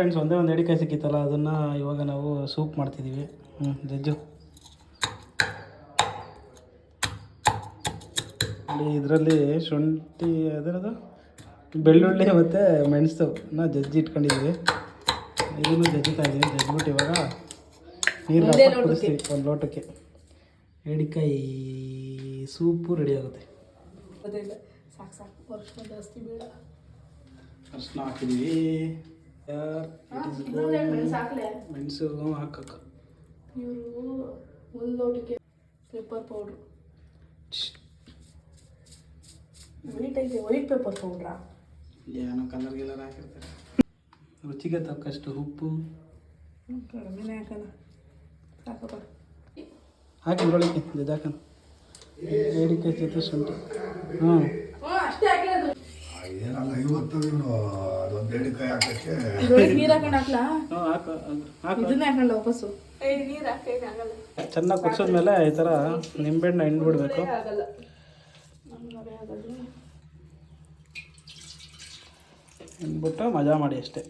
Friends, ಒಂದೇ ಒಂದು ಎಡಿಕಾಯಿ ಸಿಕ್ಕಿತ್ತಲ್ಲ, ಅದನ್ನು ಇವಾಗ ನಾವು ಸೂಪ್ ಮಾಡ್ತಿದ್ದೀವಿ. ಜಜ್ಜು ಇದರಲ್ಲಿ ಶುಂಠಿ ಅದರದು ಬೆಳ್ಳುಳ್ಳಿ ಮತ್ತು ಮೆಣಸನ್ನ ಜಜ್ಜಿ ಇಟ್ಕೊಂಡಿದ್ದೀವಿ. ಇದನ್ನು ಜಜ್ಜಿತಾ ಇದ್ದೀವಿ. ಜಜ್ಜಿಬಿಟ್ಟು ಇವಾಗ ನೀರು ಹಾಕಿ ಕುದಿಸ್ತೀವಿ ಒಂದು ಲೋಟಕ್ಕೆ. ಎಡಿಕಾಯಿ ಸೂಪು ರೆಡಿ ಆಗುತ್ತೆ. ಅರ್ಶಿನ ಹಾಕಿದ್ದೀವಿ. ಮೆಣಸು ಹಾಕಕ್ಕೆ ಇವರು ಒಂದು ಲೋಟಕ್ಕೆ ಪೆಪ್ಪರ್ ಪೌಡ್ರು. ವೈಟ್ ಪೆಪ್ಪರ್ ಪೌಡ್ರಾ? ಏನೋ ಕಲರ್ಗೆಲ್ಲ ಹಾಕಿರ್ತಾರೆ. ರುಚಿಗೆ ತಕ್ಕಷ್ಟು ಉಪ್ಪು ಕಡಿಮೆ ಹಾಕೋಣ. ಸಾಕಪ್ಪ, ಹಾಕಿ ಒಳಗೆ ಜದಾಕನ ಎಡಿಕಾಯಿ ಜೊತೆ ಶುಂಠಿ. ಅಷ್ಟೇ ಹಾಕಿರೋದು. ಏನಲ್ಲ ಇವತ್ತು ಅದೊಂದು ಎಡಿಕಾಯಿ ಹಾಕಕ್ಕೆ ನೀರು ಹಾಕೊಂಡು ಹಾಕ್ಲಾ? ಇದನ್ನೇ ಹಾಕೊಂಡ ವಾಪಸ್ಸು ನೀರು ಹಾಕಲ್ಲ. ಚೆನ್ನಾಗಿ ಕುದಿಸಿದ್ಮೇಲೆ ಈ ಥರ ನಿಂಬೆಹಣ್ಣು ಹಿಂಡ್ಬಿಡ್ಬೇಕು. ಹಿಂಡ್ಬಿಟ್ಟು ಮಜಾ ಮಾಡಿ ಅಷ್ಟೇ.